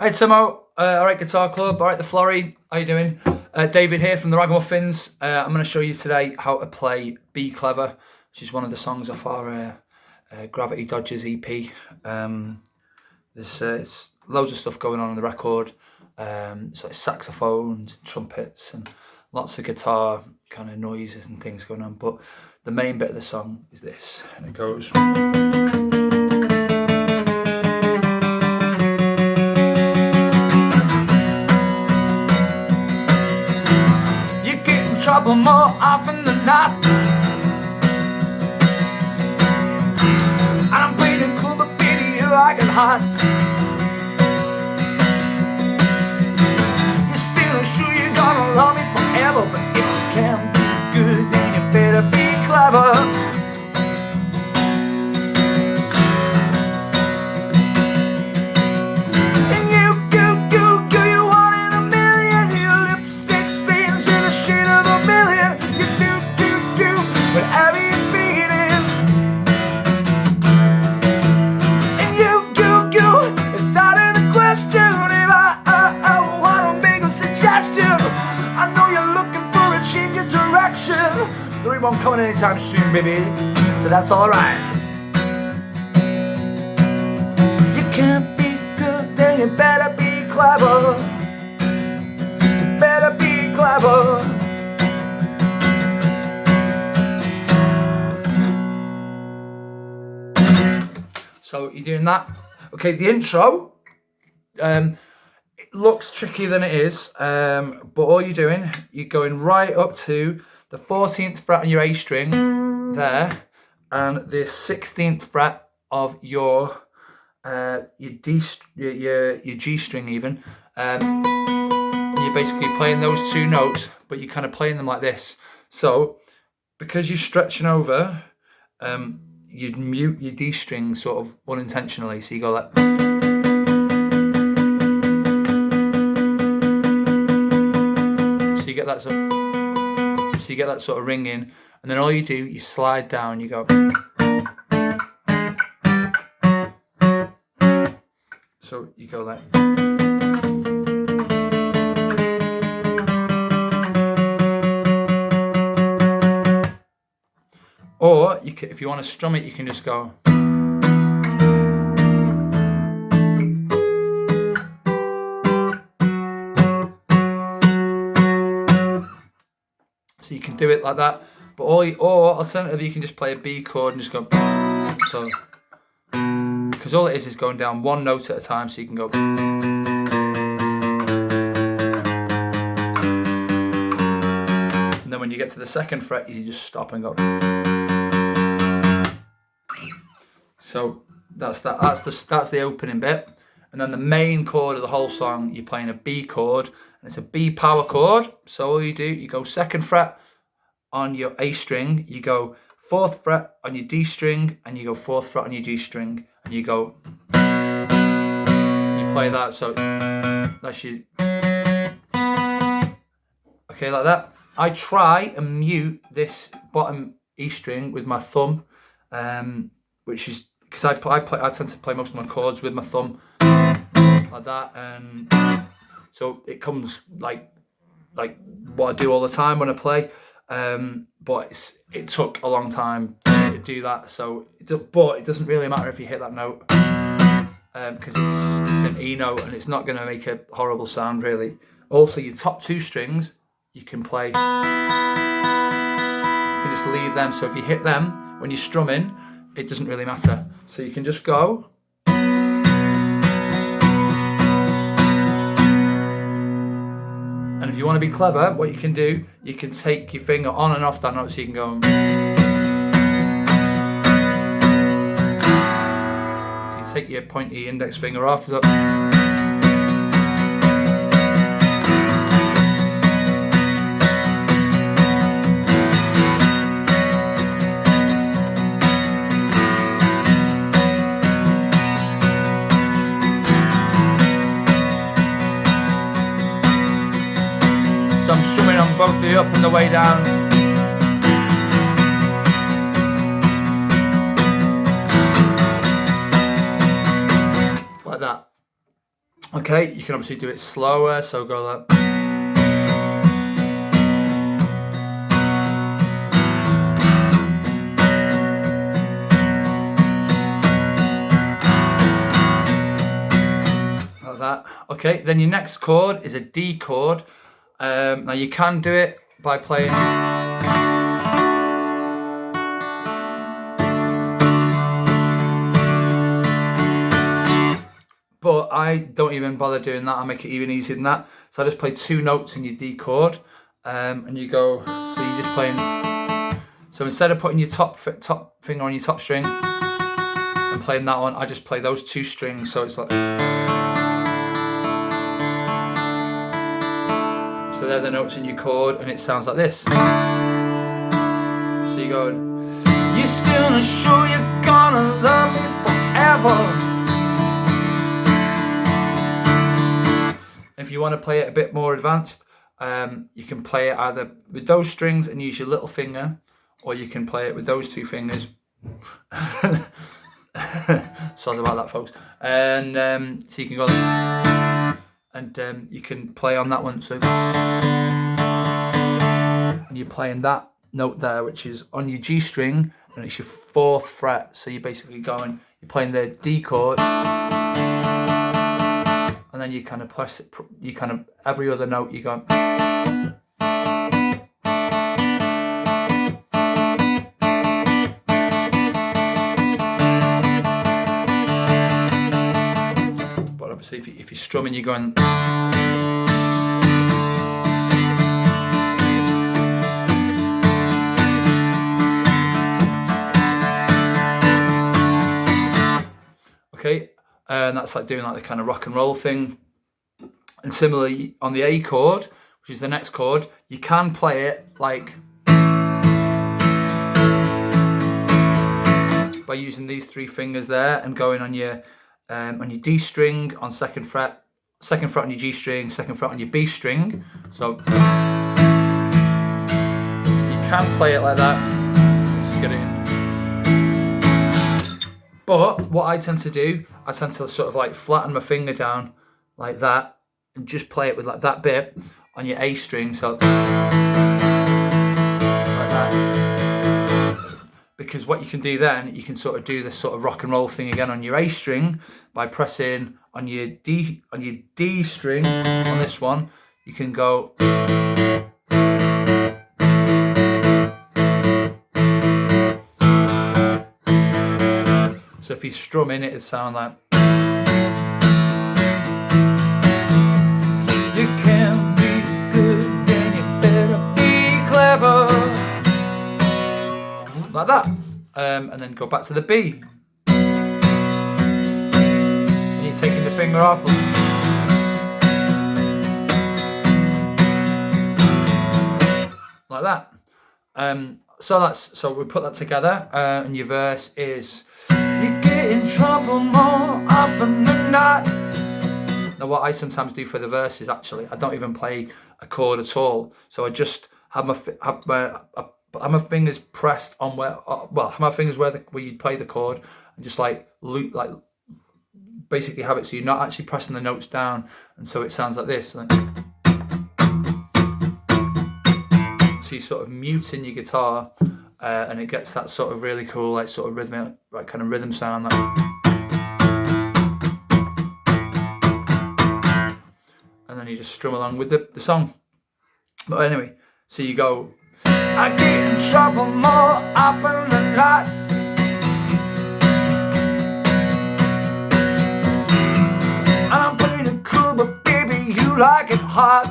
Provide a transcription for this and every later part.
Hi Timo, alright Guitar Club, alright the Florrie, how you doing? David here from the Ragamuffins. I'm going to show you today how to play Be Clever, which is one of the songs off our Gravity Dodgers EP. There's loads of stuff going on the record, so it's saxophones, trumpets and lots of guitar kind of noises and things going on, but the main bit of the song is this, and it goes... trouble more often than not. I'm pretty cool, but baby, you I get hot. You're still sure you're gonna love me forever, but if you can't be good, then you better be clever. There won't come anytime soon, baby, so that's alright. You can't be good, then you better be clever. You better be clever. So you're doing that. Okay, the intro, it looks trickier than it is, but all you're doing, you're going right up to the 14th fret on your A string there, and the 16th fret of your G string even. You're basically playing those two notes, but you're kind of playing them like this. So because you're stretching over, you'd mute your D string sort of unintentionally. So you go like... So you get that sort of... So you get that sort of ringing, and then all you do, you slide down, you go. So you go like. Or you can, if you want to strum it, you can just go. So you can do it like that, but or alternatively you can just play a B chord and just go. So, because all it is going down one note at a time, so you can go. And then when you get to the second fret, you just stop and go. So that's that. That's the opening bit, and then the main chord of the whole song, you're playing a B chord. It's a B power chord, so all you do, you go 2nd fret on your A string, you go 4th fret on your D string, and you go 4th fret on your G string, and you go, you play that, so that's your, okay, like that. I try and mute this bottom E string with my thumb, which is, because I tend to play most of my chords with my thumb, like that, and so it comes like what I do all the time when I play, but it took a long time to do that. So, but it doesn't really matter if you hit that note, because it's an E note and it's not going to make a horrible sound really. Also, your top 2 strings you can play. You can just leave them. So if you hit them when you're strumming, it doesn't really matter. So you can just go. And if you want to be clever, what you can do, you can take your finger on and off that note, so you can go. So you take your pointy index finger off. So I'm strumming on both the up and the way down. Like that. Okay, you can obviously do it slower, so go like that. Okay, then your next chord is a D chord. Now you can do it by playing, but I don't even bother doing that. I make it even easier than that. So I just play 2 notes in your D chord, and you go. So you're just playing. So instead of putting your top finger on your top string and playing that one, I just play those 2 strings. So it's like. So they're the notes in your chord, and it sounds like this. So you go, you're still not sure you're gonna love me forever. If you want to play it a bit more advanced, you can play it either with those strings and use your little finger, or you can play it with those 2 fingers. Sorry about that, folks. And so you can go. And you can play on that one. So, and you're playing that note there, which is on your G string, and it's your 4th fret. So you're basically you're playing the D chord, and then you kind of press it. You kind of every other note you go. Obviously, if you're strumming, you're going. Okay, and that's like doing like the kind of rock and roll thing. And similarly, on the A chord, which is the next chord, you can play it like by using these 3 fingers there and going on your D string on 2nd fret on your G string, 2nd fret on your B string. So you can play it like that. Let's get it in. But what I tend to do, I tend to sort of like flatten my finger down like that and just play it with like that bit on your A string. So like that. Because what you can do then, you can sort of do this sort of rock and roll thing again on your A string by pressing on your D string on this one. You can go. So if you're strumming, it'd sound like. You can be good, then you better be clever. Like that, and then go back to the B, and you're taking the finger off, like that. So we put that together, and your verse is, you get in trouble more often than not. Now what I sometimes do for the verse is actually I don't even play a chord at all, so I just have my fingers pressed on where you play the chord, and just like basically have it so you're not actually pressing the notes down, and so it sounds like this. So you're sort of muting your guitar, and it gets that sort of really cool, like sort of rhythmic, like kind of rhythm sound. And then you just strum along with the song. But anyway, so you go. I get in trouble more often than not. And I'm playing it cool, but baby, you like it hot.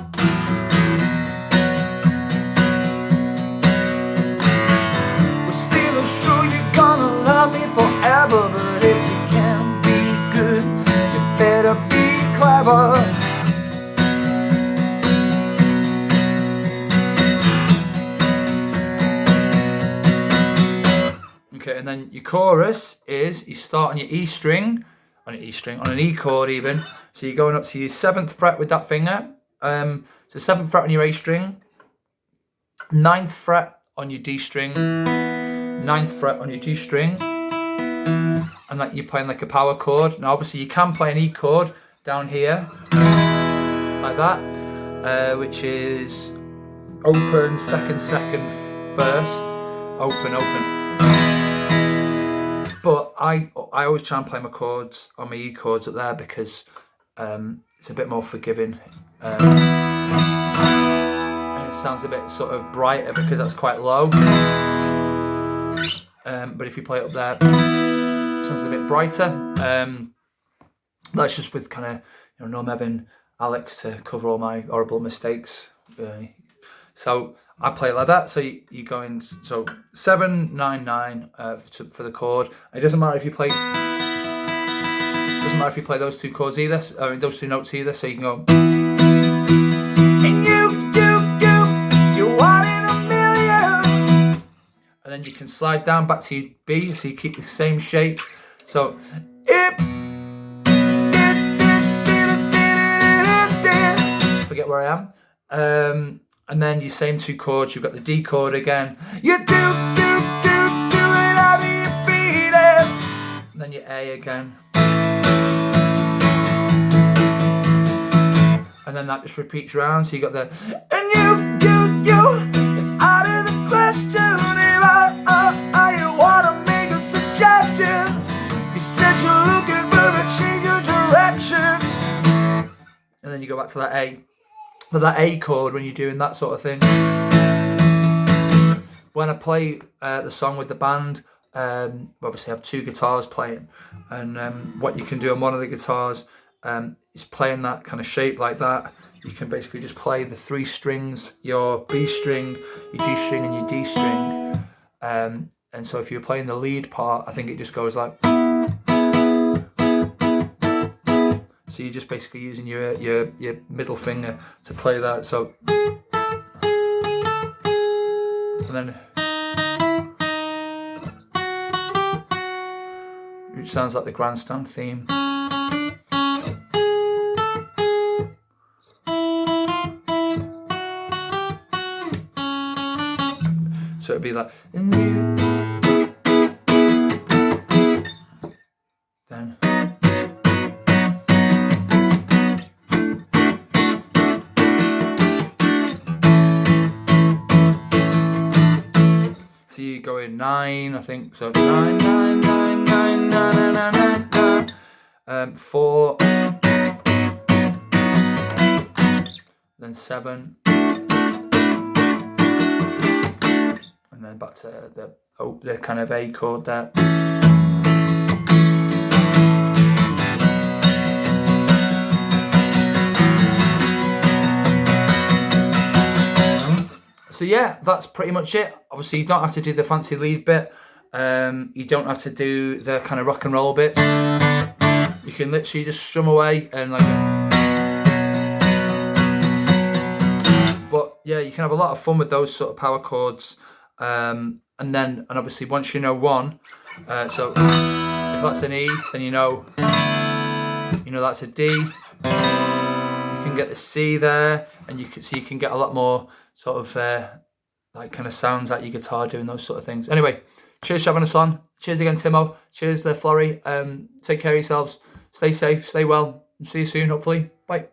We're still sure you're gonna love me forever, but if you can't be good, you better be clever. Okay, and then your chorus is you start on your E string, on an E chord even. So you're going up to your 7th fret with that finger. So 7th fret on your A string, 9th fret on your D string, 9th fret on your G string, and that you're playing like a power chord. Now obviously you can play an E chord down here, like that, which is open, second, first, open. But I always try and play my chords on my E chords up there because it's a bit more forgiving. And it sounds a bit sort of brighter because that's quite low. But if you play it up there, it sounds a bit brighter. That's just with kind of, Norm, Evan, Alex to cover all my horrible mistakes. So I play it like that. So you go in, so 7, 9, 9 for the chord. It doesn't matter if you play. Doesn't matter if you play those two chords either. I mean those two notes either. So you can go. And you're one in a million. And then you can slide down back to your B, so you keep the same shape. So forget where I am. And then your same two chords. You've got the D chord again. You do it how do you beat it? And then your A again. And then that just repeats around. So you got the and you. It's out of the question if I wanna make a suggestion. You said you're looking for a change of direction. And then you go back to that A. But that A chord when you're doing that sort of thing. When I play the song with the band, obviously I have two guitars playing, and what you can do on one of the guitars is playing that kind of shape like that. You can basically just play the three strings, your B string, your G string and your D string. And so if you're playing the lead part, I think it just goes like. So you're just basically using your middle finger to play that. So and then it sounds like the grandstand theme. So it'd be like then. So you go in 9, I think. So 9, 9, 9, 9, 9, 9, 9, 4, then 7, and then back to the kind of A chord there. So yeah, that's pretty much it. Obviously, you don't have to do the fancy lead bit. You don't have to do the kind of rock and roll bits. You can literally just strum away and like. But yeah, you can have a lot of fun with those sort of power chords. And obviously once you know one, so if that's an E, then you know that's a D. You can get the C there, and you can get a lot more sort of like kind of sounds out your guitar doing those sort of things. Anyway, cheers for having us on. Cheers again, Timo. Cheers, Florrie. Take care of yourselves. Stay safe. Stay well. And see you soon, hopefully. Bye.